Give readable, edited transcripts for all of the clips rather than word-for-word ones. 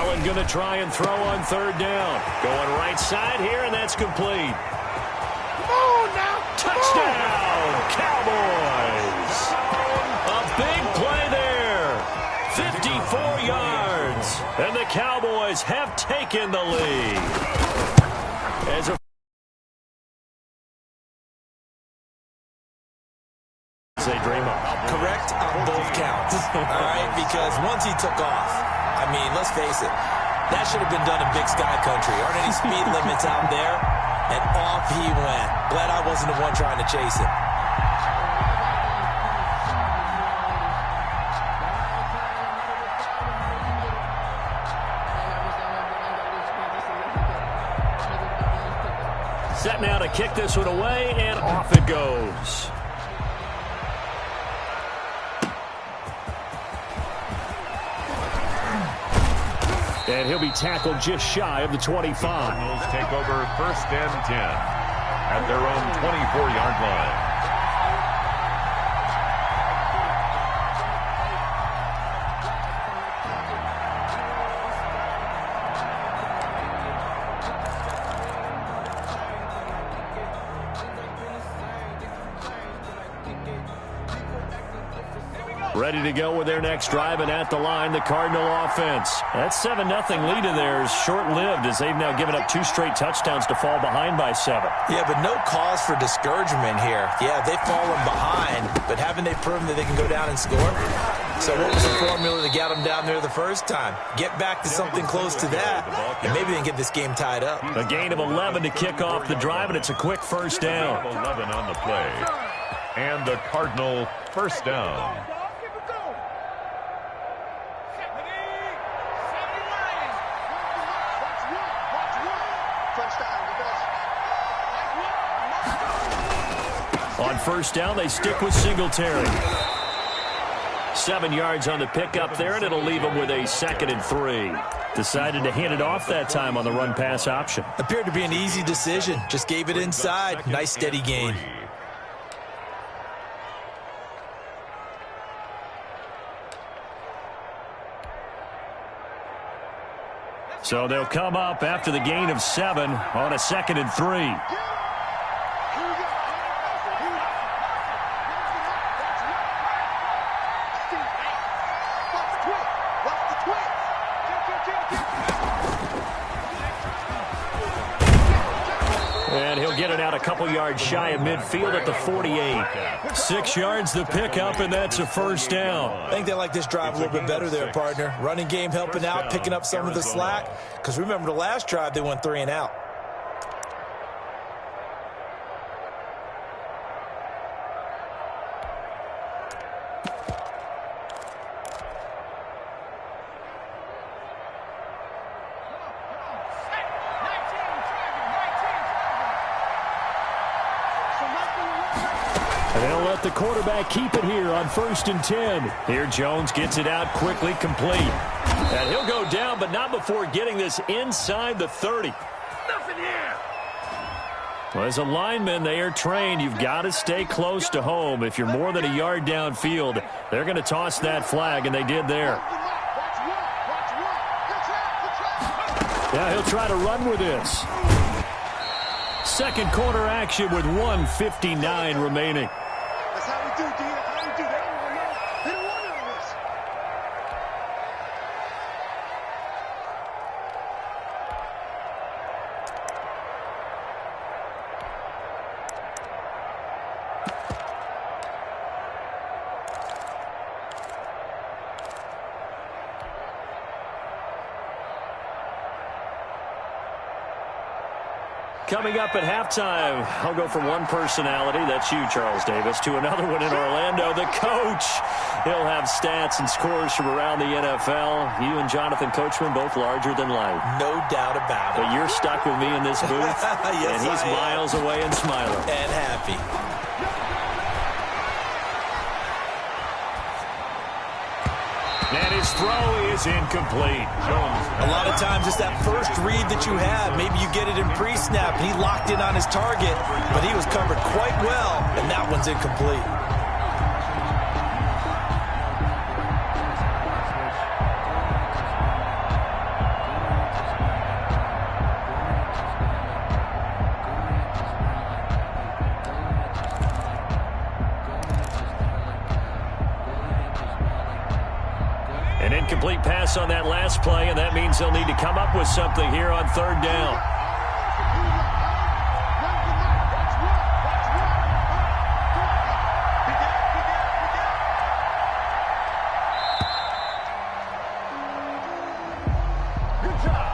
Allen going to try and throw on third down. Going right side here, and that's complete. Come on now. Touchdown, Cowboys. A big play there. 54 yards. And the Cowboys have taken the lead. As they dream up. Correct on both counts. All right, because once he took off, I mean, let's face it, that should have been done in Big Sky Country. Aren't any speed limits out there? And off he went. Glad I wasn't the one trying to chase him. Set now to kick this one away, and off it goes. And he'll be tackled just shy of the 25. Cardinals take over 1st and 10 at their own 24-yard line. Ready to go with their next drive, and at the line, the Cardinal offense. That 7-0 lead of theirs short-lived as they've now given up 2 straight touchdowns to fall behind by 7. Yeah, but no cause for discouragement here. Yeah, they've fallen behind, but haven't they proven that they can go down and score? So what was the formula that got them down there the first time? Get back to something close to that, and maybe they can get this game tied up. A gain of 11 to kick off the drive, and it's a quick first down. 11 on the play, and the Cardinal first down. On first down, they stick with Singletary. 7 yards on the pickup there, and it'll leave them with a 2nd and 3. Decided to hand it off that time on the run-pass option. Appeared to be an easy decision. Just gave it inside. Nice, steady gain. So they'll come up after the gain of 7 on a 2nd and 3. And he'll get it out a couple yards shy of midfield at the 48. 6 yards the pickup, and that's a first down. I think they like this drive a little bit better there, partner. Running game helping out, picking up some of the slack. Because remember the last drive, they went 3 and out. They'll let the quarterback keep it here on 1st and 10. Here Jones gets it out quickly, complete. And he'll go down, but not before getting this inside the 30. Nothing here. Well, as a lineman, they are trained. You've got to stay close to home. If you're more than a yard downfield, they're going to toss that flag, and they did there. Yeah, he'll try to run with this. Second quarter action with 1:59 remaining. That's how we do, D. That's how we do. They don't want to know. They don't want to know this. Coming up at halftime, I'll go from one personality, that's you, Charles Davis, to another one in Orlando, the coach. He'll have stats and scores from around the NFL. You and Jonathan Coachman, both larger than life. No doubt about it. But you're stuck with me in this booth, yes, and he's miles away and smiling. And happy. And his throw is incomplete. A lot of times it's that first read that you have. Maybe you get it in pre-snap, and he locked in on his target, but he was covered quite well, and that one's incomplete. An incomplete pass on that last play, and that means they'll need to come up with something here on third down.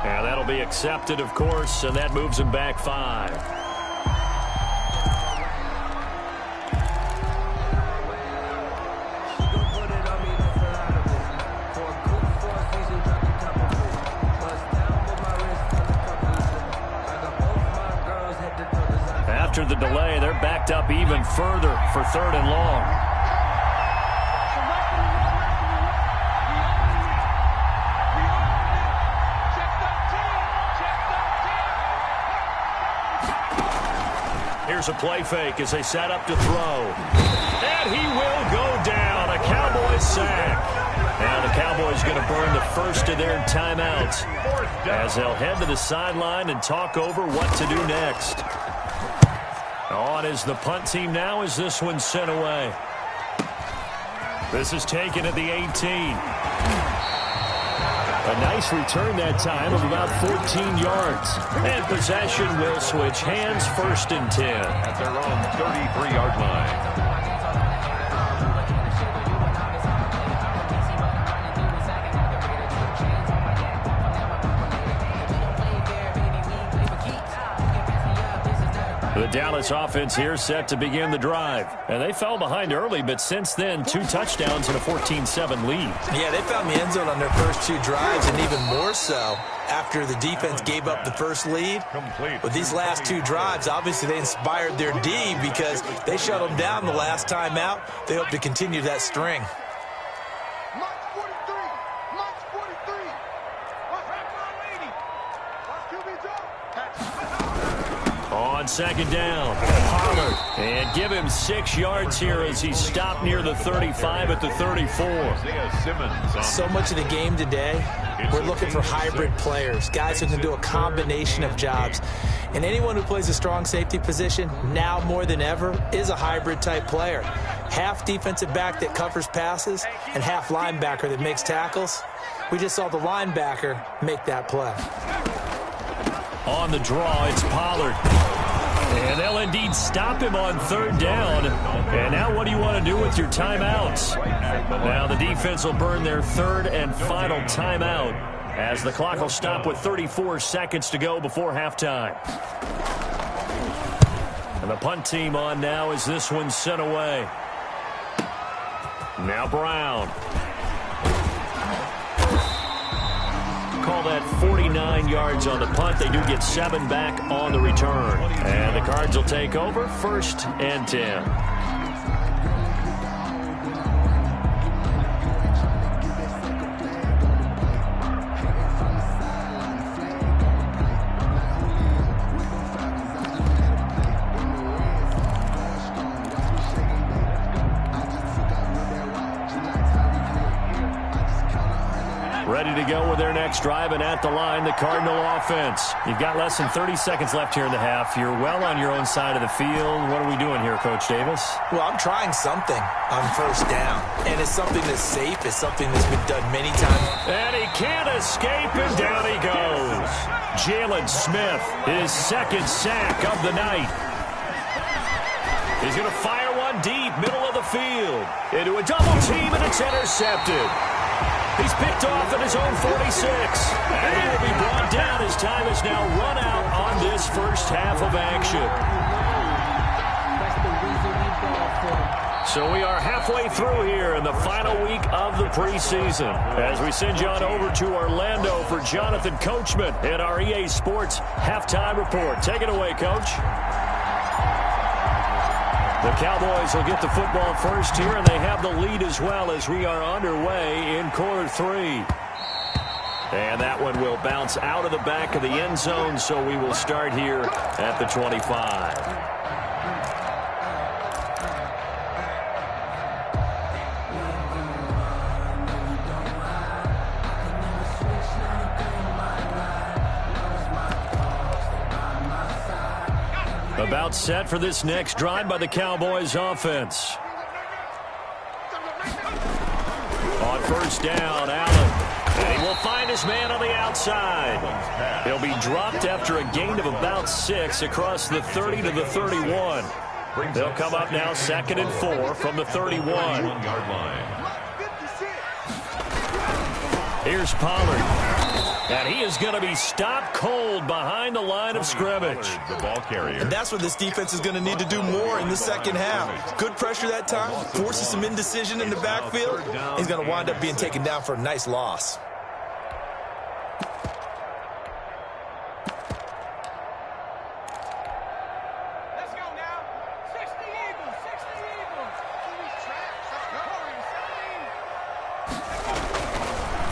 And that'll be accepted, of course, and that moves him back 5. After the delay, they're backed up even further for third and long. Here's a play fake as they set up to throw. And he will go down. A Cowboys sack. Now the Cowboys going to burn the first of their timeouts as they'll head to the sideline and talk over what to do next. On is the punt team now as this one's sent away. This is taken at the 18. A nice return that time of about 14 yards. And possession will switch hands, 1st and 10. At their own 33-yard line. The Dallas offense here set to begin the drive. And they fell behind early, but since then, 2 touchdowns and a 14-7 lead. Yeah, they found the end zone on their first 2 drives, and even more so after the defense gave up the first lead. With these last 2 drives, obviously they inspired their D because they shut them down the last time out. They hope to continue that string. On second down, Pollard. And give him 6 yards here as he stopped near the 35 at the 34. So much of the game today, we're looking for hybrid players, guys who can do a combination of jobs. And anyone who plays a strong safety position, now more than ever, is a hybrid type player. Half defensive back that covers passes and half linebacker that makes tackles. We just saw the linebacker make that play. On the draw, it's Pollard. And they'll indeed stop him on third down. And now what do you want to do with your timeouts? Now the defense will burn their third and final timeout as the clock will stop with 34 seconds to go before halftime. And the punt team on now as this one's sent away. Now Brown. Call that 49 yards on the punt. They do get 7 back on the return. And the Cards will take over, 1st and 10. Ready to go with their next drive, and at the line, the Cardinal offense. You've got less than 30 seconds left here in the half. You're well on your own side of the field. What are we doing here, Coach Davis? Well, I'm trying something on first down, and it's something that's safe. It's something that's been done many times. And he can't escape, and down he goes. Jalen Smith, his 2nd sack of the night. He's going to fire one deep, middle of the field, into a double team, and it's intercepted. He's picked off at his own 46. And he will be brought down as time is now run out on this first half of action. So we are halfway through here in the final week of the preseason as we send you on over to Orlando for Jonathan Coachman in our EA Sports Halftime Report. Take it away, Coach. The Cowboys will get the football first here, and they have the lead as well as we are underway in quarter 3. And that one will bounce out of the back of the end zone, so we will start here at the 25. About set for this next drive by the Cowboys offense. On On first down, Allen. And he will find his man on the outside. He'll be dropped after a gain of about 6 across the 30 to the 31. They'll come up now 2nd and 4 from the 31. Here's Pollard. And he is going to be stopped cold behind the line of scrimmage. The ball carrier. And that's what this defense is going to need to do more in the second half. Good pressure that time, forces some indecision in the backfield. He's going to wind up being taken down for a nice loss.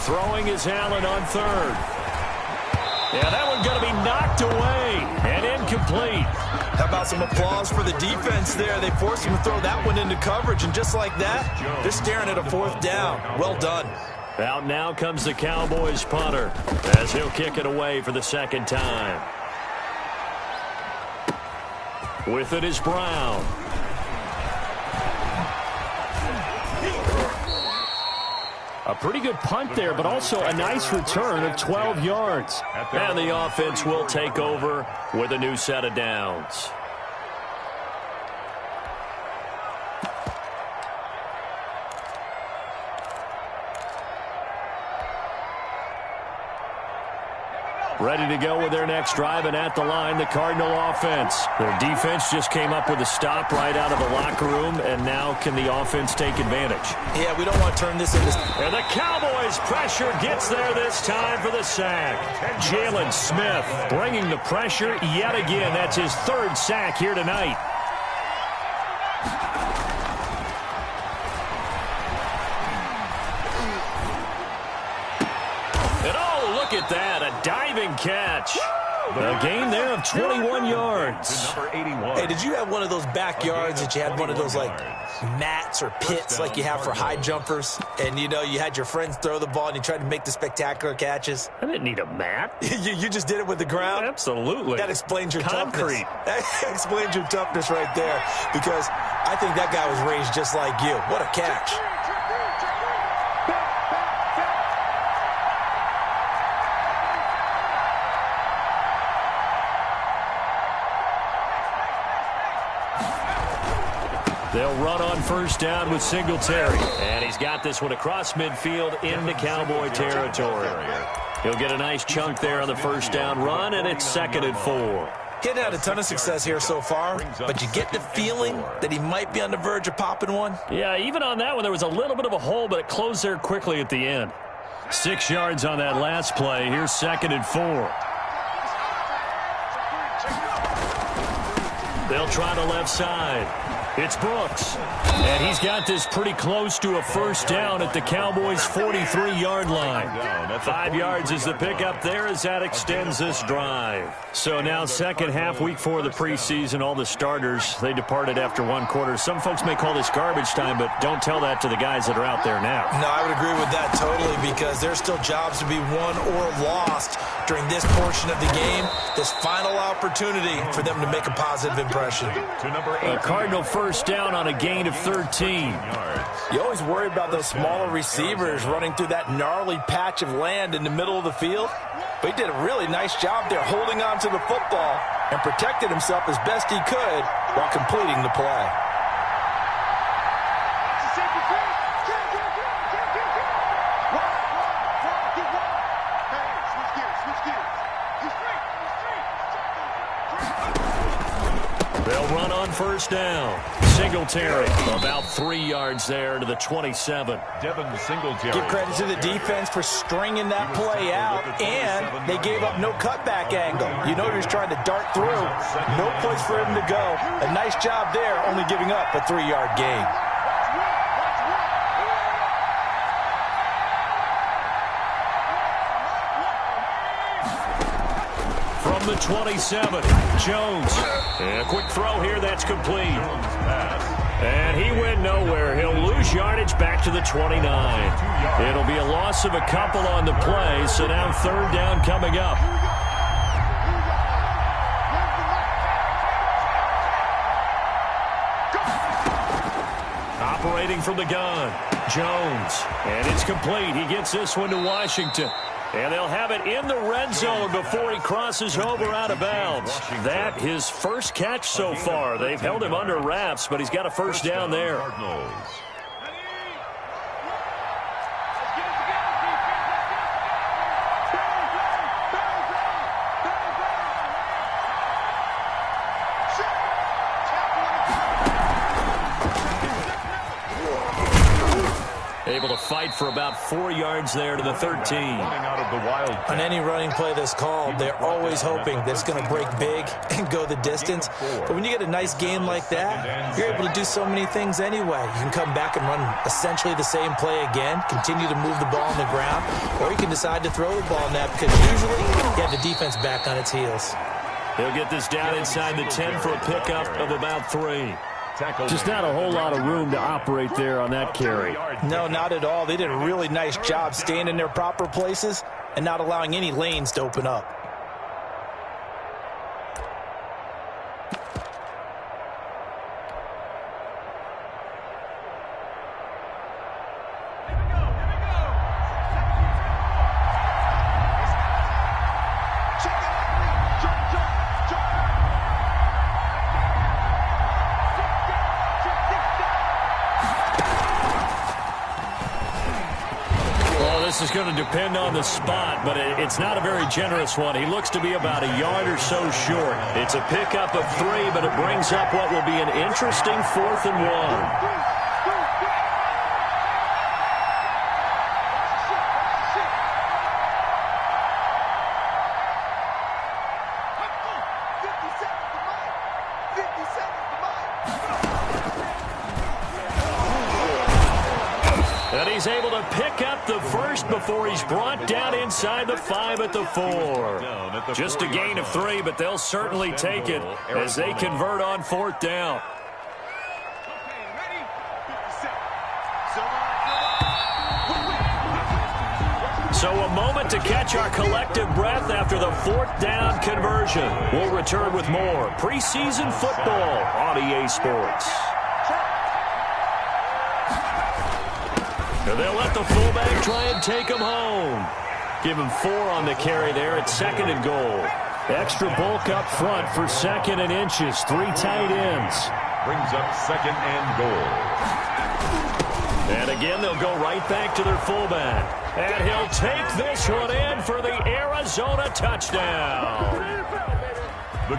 Throwing is Allen on 3rd. Yeah, that one's going to be knocked away and incomplete. How about some applause for the defense there? They forced him to throw that one into coverage, and just like that, they're staring at a 4th down. Well done. Out now comes the Cowboys punter as he'll kick it away for the 2nd time. With it is Brown. A pretty good punt there, but also a nice return of 12 yards. And the offense will take over with a new set of downs. Ready to go with their next drive, and at the line, the Cardinal offense. Their defense just came up with a stop right out of the locker room, and now can the offense take advantage? Yeah, we don't want to turn this into... And the Cowboys' pressure gets there this time for the sack. Jalen Smith bringing the pressure yet again. That's his 3rd sack here tonight. Look at that, a diving catch. A gain there of 21 yards. Hey, did you have one of those backyards that you had one of those, like, mats or pits like you have for high jumpers? And, you know, you had your friends throw the ball and you tried to make the spectacular catches? I didn't need a mat. you just did it with the ground? Absolutely. That explains your Concrete. toughness. That explains your toughness right there, because I think that guy was raised just like you. What a catch. They'll run on first down with Singletary. And he's got this one across midfield into Cowboy territory. He'll get a nice chunk there on the first down run, and it's 2nd and 4. He hadn't had a ton of success here so far, but you get the feeling that he might be on the verge of popping one. Yeah, even on that one, there was a little bit of a hole, but it closed there quickly at the end. 6 yards on that last play. Here's 2nd and 4. They'll try the left side. It's Brooks, and he's got this pretty close to a first down at the Cowboys' 43-yard line. 5 yards is the pickup there as that extends this drive. So now second half, week 4 of the preseason, all the starters, they departed after 1 quarter. Some folks may call this garbage time, but don't tell that to the guys that are out there now. No, I would agree with that totally, because there's still jobs to be won or lost during this portion of the game, this final opportunity for them to make a positive impression. A Cardinal first down on a gain of 13. You always worry about those smaller receivers running through that gnarly patch of land in the middle of the field, but he did a really nice job there holding on to the football and protected himself as best he could while completing the play. They'll run on first down. Singletary about 3 yards there to the 27. Devin Singletary. Give credit to the defense for stringing that play out, and they gave up no cutback angle. You know he was trying to dart through. No place for him to go. A nice job there, only giving up a 3-yard gain. From the 27, Jones. And a quick throw here, that's complete. And he went nowhere. He'll lose yardage back to the 29. It'll be a loss of a couple on the play, so now third down coming up. operating from the gun. Jones. And it's complete. He gets this one to Washington. And they'll have it in the red zone before he crosses over out of bounds. That his first catch so far. They've held him under wraps, but he's got a first down there. Able to fight for about 4 yards there to the 13. On any running play that's called, they're always hoping that it's going to break big and go the distance. But when you get a nice game like that, you're able to do so many things anyway. You can come back and run essentially the same play again, continue to move the ball on the ground, or you can decide to throw the ball now because usually you have the defense back on its heels. He'll get this down inside the 10 for a pickup of about 3. Just not a whole lot of room to operate there on that carry. No, not at all. They did a really nice job staying in their proper places and not allowing any lanes to open up. This is going to depend on the spot, but it's not a very generous one. He looks to be about a yard or so short. It's a pickup of 3, but it brings up what will be an interesting 4th and 1. And he's able to pick up the first before he's brought down inside the 5 at the 4. Just a gain of 3, but they'll certainly take it as they convert on 4th down. So a moment to catch our collective breath after the 4th down conversion. We'll return with more preseason football on EA Sports. And they'll let the fullback try and take him home. Give him 4 on the carry there at 2nd and goal. Extra bulk up front for 2nd and inches. 3 tight ends. Brings up 2nd and goal. And again, they'll go right back to their fullback. And he'll take this one in for the Arizona touchdown.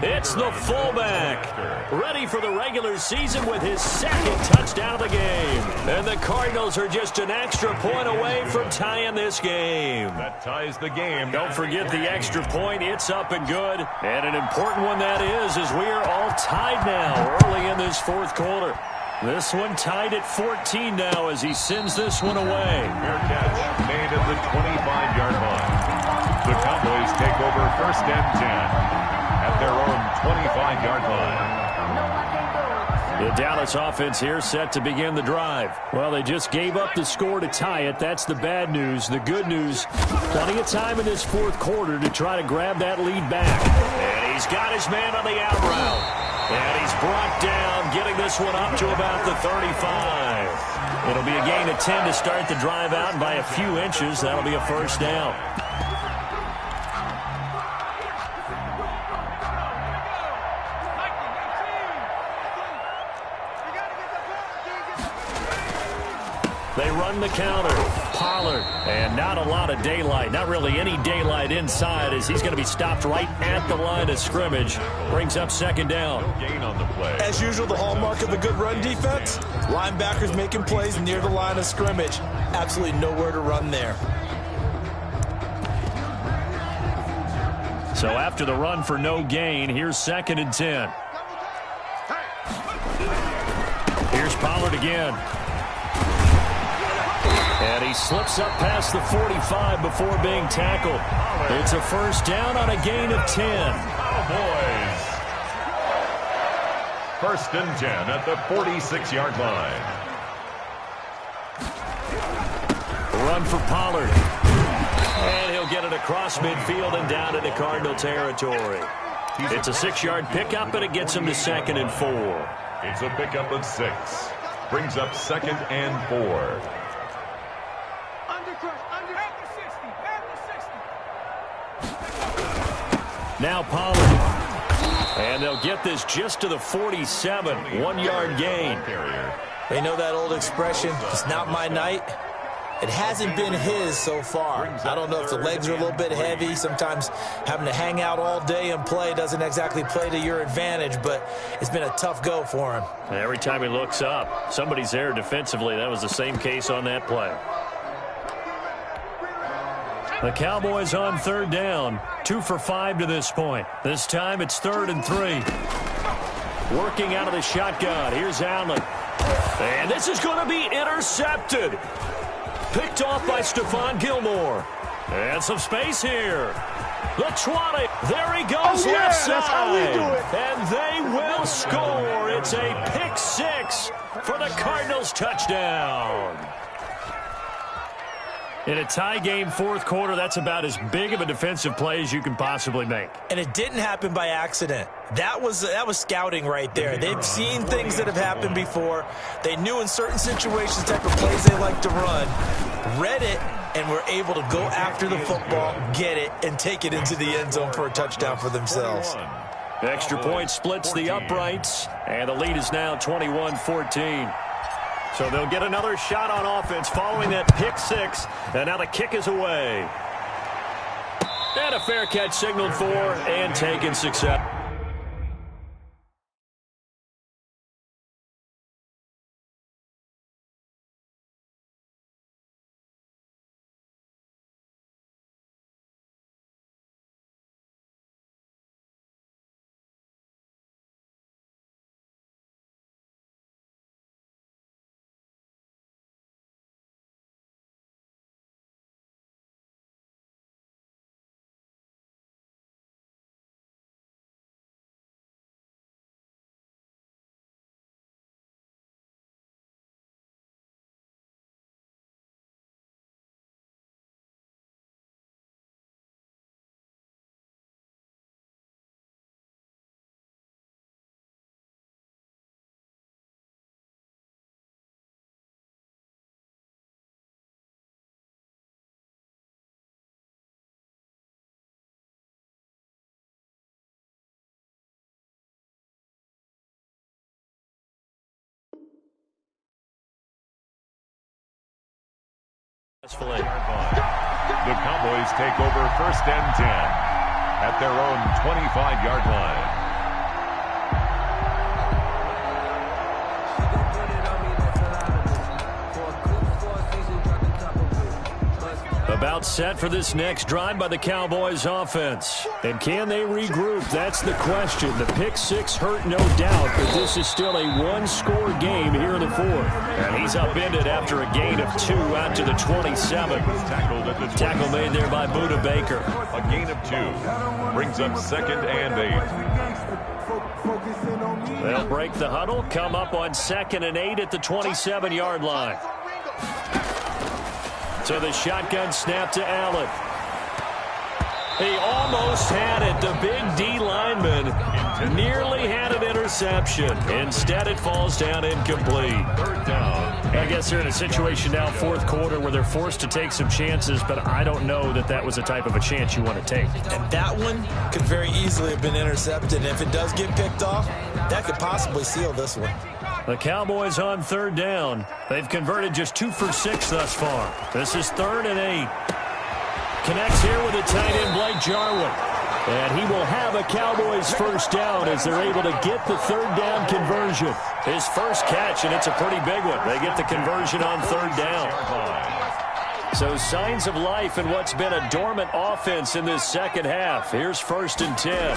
It's the fullback, ready for the regular season with his 2nd touchdown of the game. And the Cardinals are just an extra point away from tying this game. That ties the game. Don't forget the extra point. It's up and good. And an important one that is, as we are all tied now early in this 4th quarter. This one tied at 14 now as he sends this one away. Fair catch made at the 25-yard line. The Cowboys take over 1st and 10. At their own 25-yard line. The Dallas offense here set to begin the drive. Well, they just gave up the score to tie it. That's the bad news. The good news, plenty of time in this 4th quarter to try to grab that lead back. And he's got his man on the out route. And he's brought down, getting this one up to about the 35. It'll be a gain of 10 to start the drive out, and by a few inches, that'll be a 1st down. They run the counter. Pollard. And not a lot of daylight. Not really any daylight inside as he's going to be stopped right at the line of scrimmage. Brings up 2nd down. No gain on the play. As usual, the hallmark of a good run defense, linebackers making plays near the line of scrimmage. Absolutely nowhere to run there. So after the run for no gain, here's 2nd and 10. Here's Pollard again. And he slips up past the 45 before being tackled. It's a 1st down on a gain of 10. Cowboys. 1st and 10 at the 46-yard line. Run for Pollard. And he'll get it across midfield and down into Cardinal territory. It's a 6-yard pickup, and it gets him to 2nd and 4. It's a pickup of 6. Brings up 2nd and 4. Now Pollard. And they'll get this just to the 47. 1-yard gain. They know that old expression, it's not my night. It hasn't been his so far. I don't know if the legs are a little bit heavy. Sometimes having to hang out all day and play doesn't exactly play to your advantage, but it's been a tough go for him. Every time he looks up, somebody's there defensively. That was the same case on that play. The Cowboys on 3rd down. 2 for 5 to this point. This time it's 3rd and 3. Working out of the shotgun. Here's Allen. And this is going to be intercepted. Picked off by Stephon Gilmore. And some space here. The 20. There he goes, left side. That's how we do it. And they will score. It's a pick 6 for the Cardinals touchdown. In a tie game 4th quarter, that's about as big of a defensive play as you can possibly make. And it didn't happen by accident. That was scouting right there. They've seen things that have happened before. They knew in certain situations the type of plays they like to run, read it, and were able to go after the football, get it, and take it into the end zone for a touchdown for themselves. Extra point splits the uprights, and the lead is now 21-14. So they'll get another shot on offense following that pick 6, and now the kick is away. And a fair catch signaled for and taken success. The Cowboys take over 1st and 10 at their own 25-yard line. About set for this next drive by the Cowboys offense. And can they regroup? That's the question. The pick 6 hurt, no doubt, but this is still a 1-score game here in the 4th. And he's upended after a gain of 2 out to the 27. Tackle made there by Budda Baker. A gain of 2 brings up 2nd and 8. They'll break the huddle, come up on 2nd and 8 at the 27-yard line. So the shotgun snap to Allen. He almost had it. The big D lineman nearly had an interception. Instead, it falls down incomplete. 3rd down. I guess they're in a situation now, 4th quarter, where they're forced to take some chances, but I don't know that that was the type of a chance you want to take. And that one could very easily have been intercepted. And if it does get picked off, that could possibly seal this one. The Cowboys on 3rd down. They've converted just 2 for 6 thus far. This is 3rd and 8. Connects here with the tight end, Blake Jarwin. And he will have a Cowboys 1st down as they're able to get the 3rd down conversion. His first catch, and it's a pretty big one. They get the conversion on 3rd down. So signs of life in what's been a dormant offense in this second half. Here's 1st and 10.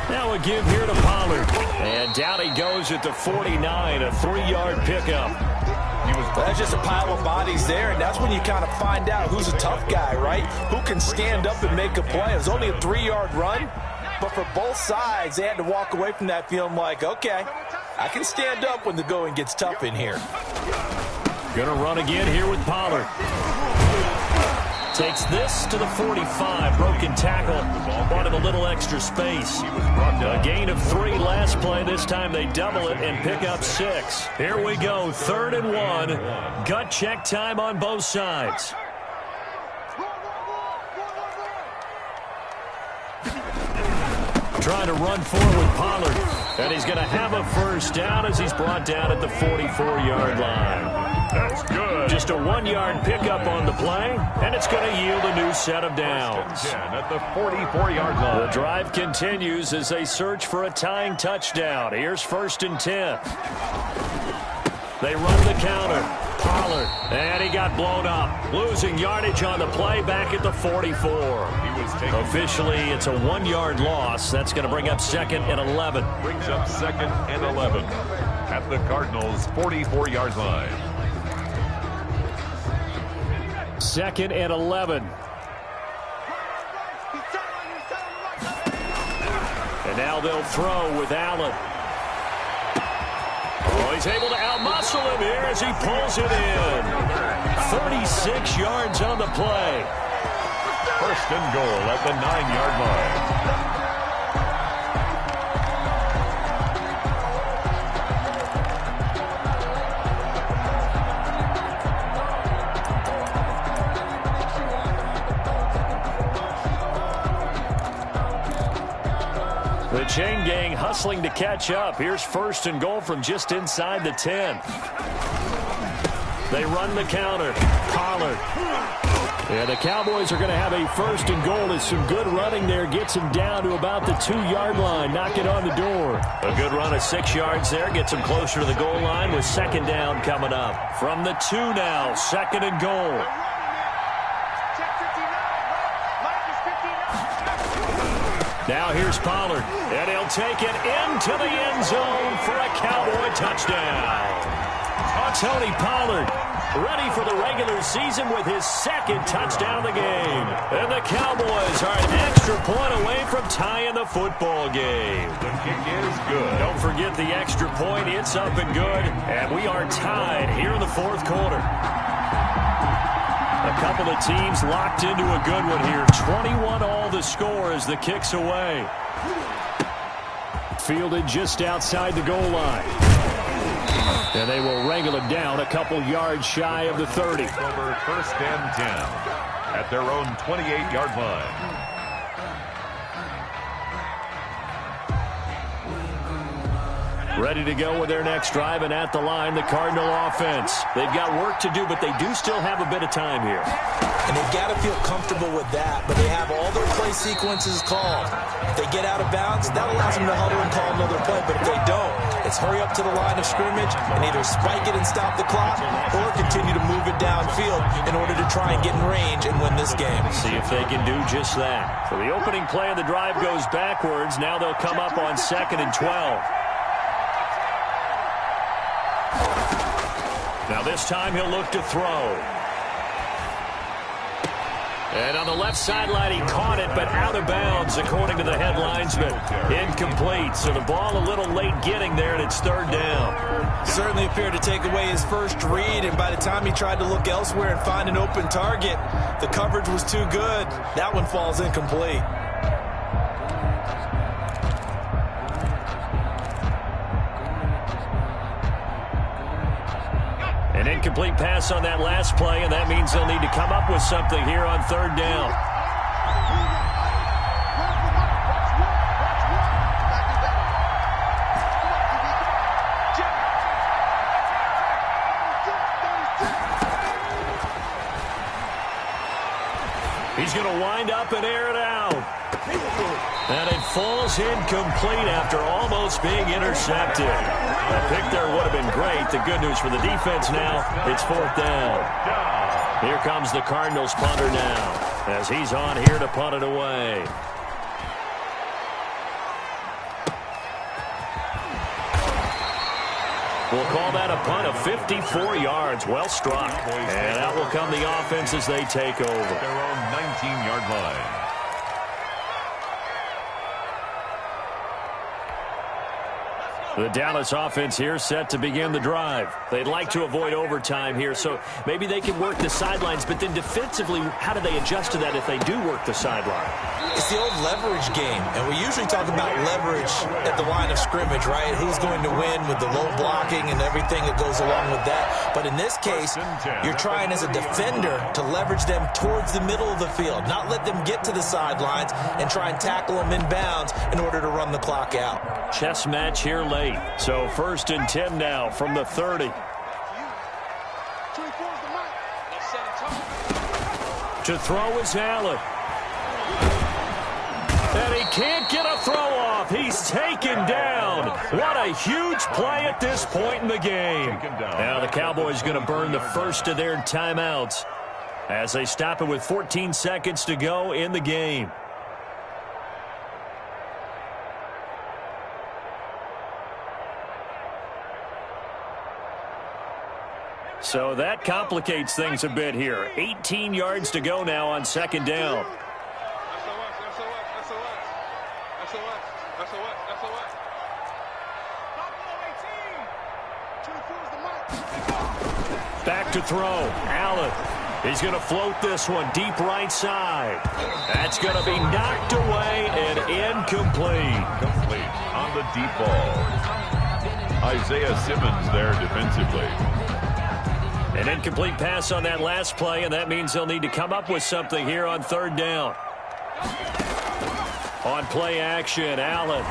Now a give here to Pollard. And down he goes at the 49, a 3-yard pickup. That's just a pile of bodies there, and that's when you kind of find out who's a tough guy, right? Who can stand up and make a play. It was only a 3-yard run, but for both sides, they had to walk away from that feeling like, okay, I can stand up when the going gets tough in here. Gonna run again here with Pollard. Takes this to the 45. Broken tackle. Bought him a little extra space. A gain of 3 last play. This time they double it and pick up 6. Here we go. 3rd and 1. Gut check time on both sides. Trying to run forward with Pollard. And he's going to have a first down as he's brought down at the 44-yard line. That's good. Just a 1-yard pickup on the play, and it's going to yield a new set of downs. 10 at the 44-yard line. The drive continues as they search for a tying touchdown. Here's 1st and 10. They run the counter. Pollard, and he got blown up. Losing yardage on the play back at the 44. Officially, it's a 1-yard loss. That's going to bring up 2nd and 11. Brings up 2nd and 11 at the Cardinals' 44-yard line. 2nd and 11. And now they'll throw with Allen. Oh, he's able to outmuscle him here as he pulls it in. 36 yards on the play. 1st and goal at the 9-yard line. The chain gang hustling to catch up. Here's 1st and goal from just inside the 10. They run the counter. Pollard. Yeah, the Cowboys are going to have a 1st and goal as some good running there gets him down to about the 2-yard line. Knock it on the door. A good run of 6 yards there gets him closer to the goal line with 2nd down coming up. From the 2 now, 2nd and goal. Now here's Pollard, and he'll take it into the end zone for a Cowboy touchdown. Tony Pollard ready for the regular season with his 2nd touchdown of the game. And the Cowboys are an extra point away from tying the football game. The kick is good. Don't forget the extra point. It's up and good. And we are tied here in the 4th quarter. A couple of teams locked into a good one here. 21-all the score as the kick's away. Fielded just outside the goal line. And they will wrangle it down a couple yards shy of the 30. Over 1st and 10 at their own 28-yard line. Ready to go with their next drive, and at the line, the Cardinal offense. They've got work to do, but they do still have a bit of time here. And they've got to feel comfortable with that, but they have all their play sequences called. If they get out of bounds, that allows them to huddle and call another play, but if they don't, it's hurry up to the line of scrimmage and either spike it and stop the clock or continue to move it downfield in order to try and get in range and win this game. See if they can do just that. So the opening play of the drive goes backwards. Now they'll come up on 2nd and 12. Now this time he'll look to throw. And on the left sideline he caught it, but out of bounds according to the head linesman. Incomplete, so the ball a little late getting there, and it's 3rd down. Certainly appeared to take away his first read, and by the time he tried to look elsewhere and find an open target, the coverage was too good. That one falls incomplete. An incomplete pass on that last play, and that means they'll need to come up with something here on 3rd down. He's going to wind up and air it out. And it falls incomplete after almost being intercepted. A pick there would have been great. The good news for the defense now, it's 4th down. Here comes the Cardinals punter now, as he's on here to punt it away. We'll call that a punt of 54 yards. Well struck. And out will come the offense as they take over. Their own 19-yard line. The Dallas offense here set to begin the drive. They'd like to avoid overtime here, so maybe they can work the sidelines, but then defensively, how do they adjust to that if they do work the sideline? It's the old leverage game, and we usually talk about leverage at the line of scrimmage, right? Who's going to win with the low blocking and everything that goes along with that. But in this case, you're trying as a defender to leverage them towards the middle of the field, not let them get to the sidelines and try and tackle them in bounds in order to run the clock out. Chess match here late. So 1st and 10 now from the 30. To throw is Allen. And he can't get a throw off. He's taken down. What a huge play at this point in the game. Now the Cowboys going to burn the first of their timeouts as they stop it with 14 seconds to go in the game. So that complicates things a bit here. 18 yards to go now on 2nd down. Back to throw. Allen. He's going to float this one deep right side. That's going to be knocked away and incomplete. Complete on the deep ball. Isaiah Simmons there defensively. An incomplete pass on that last play, and that means they'll need to come up with something here on 3rd down. On play action, Allen.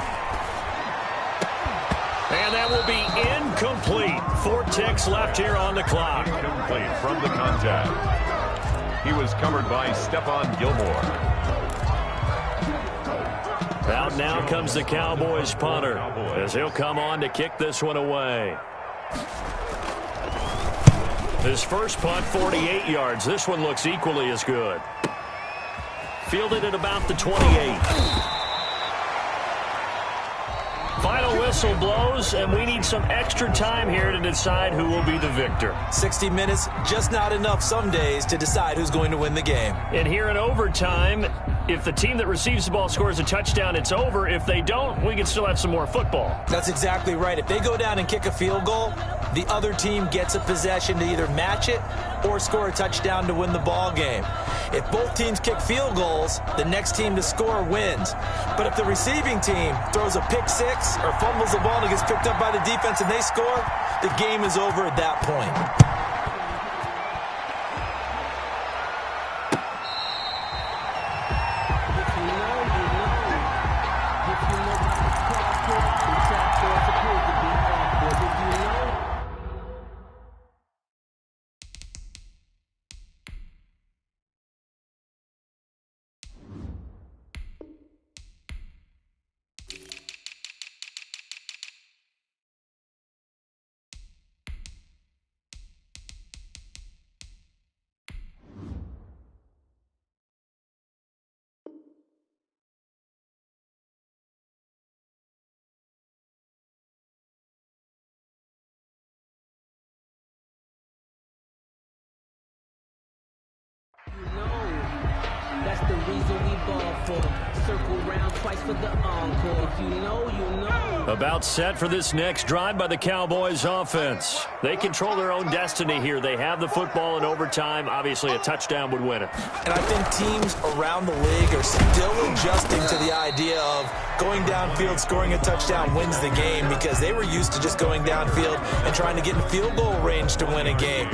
And that will be incomplete. 4 ticks left here on the clock. Incomplete from the contact. He was covered by Stephon Gilmore. Out now comes the Cowboys punter as he'll come on to kick this one away. His first punt, 48 yards. This one looks equally as good. Fielded at about the 28. Final whistle blows, and we need some extra time here to decide who will be the victor. 60 minutes, just not enough some days to decide who's going to win the game. And here in overtime, if the team that receives the ball scores a touchdown, it's over. If they don't, we can still have some more football. That's exactly right. If they go down and kick a field goal, the other team gets a possession to either match it or score a touchdown to win the ball game. If both teams kick field goals, the next team to score wins. But if the receiving team throws a pick six or fumbles the ball and it gets picked up by the defense and they score, the game is over at that point. That's the reason we ball for. Circle round twice for the encore. If you know, you know. About set for this next drive by the Cowboys offense. They control their own destiny here. They have the football in overtime. Obviously, a touchdown would win it. And I think teams around the league are still adjusting to the idea of going downfield, scoring a touchdown wins the game, because they were used to just going downfield and trying to get in field goal range to win a game.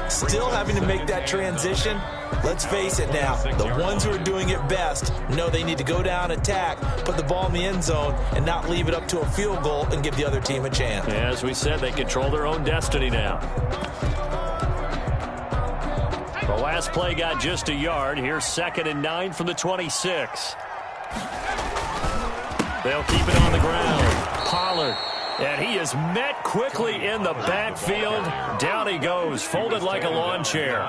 Still having to make that transition. Let's face it now, the ones who are doing it best know they need to go down, attack, put the ball in the end zone, and not leave it up to a field goal and give the other team a chance. Yeah, as we said, they control their own destiny now. The last play got just a yard. Here's 2nd and 9 from the 26. They'll keep it on the ground. Pollard. And he is met quickly in the backfield. Down he goes, folded like a lawn chair.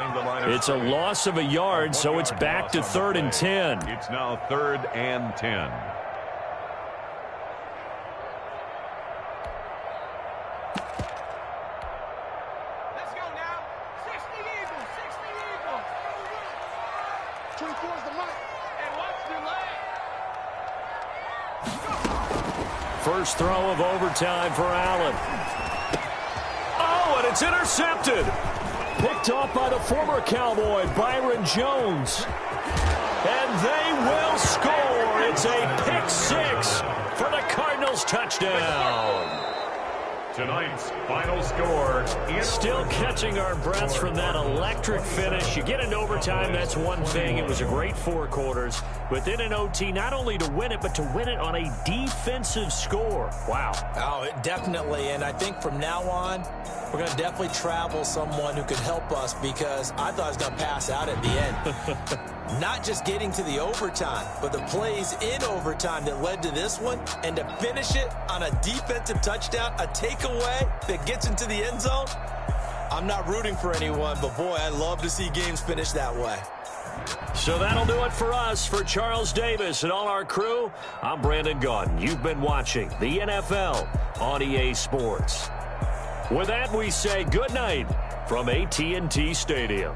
It's a loss of a yard, so it's back to 3rd and 10. It's now 3rd and 10. Let's go now. 60 Eagles, 60 Eagles. 24 is the mic. And watch the leg. First throw of overtime for Allen. Oh, and it's intercepted. Picked off by the former Cowboy, Byron Jones. And they will score. It's a pick six for the Cardinals touchdown. Tonight's final score. Still catching our breaths from that electric finish. You get into overtime, that's one thing. It was a great 4 quarters. But then in OT, not only to win it, but to win it on a defensive score. Wow. Oh, definitely. And I think from now on, we're going to definitely travel someone who could help us, because I thought I was going to pass out at the end. Not just getting to the overtime, but the plays in overtime that led to this one, and to finish it on a defensive touchdown, a takeaway that gets into the end zone. I'm not rooting for anyone, but boy, I love to see games finish that way. So that'll do it for us. For Charles Davis and all our crew, I'm Brandon Gaudin. You've been watching the NFL on EA Sports. With that, we say good night from AT&T Stadium.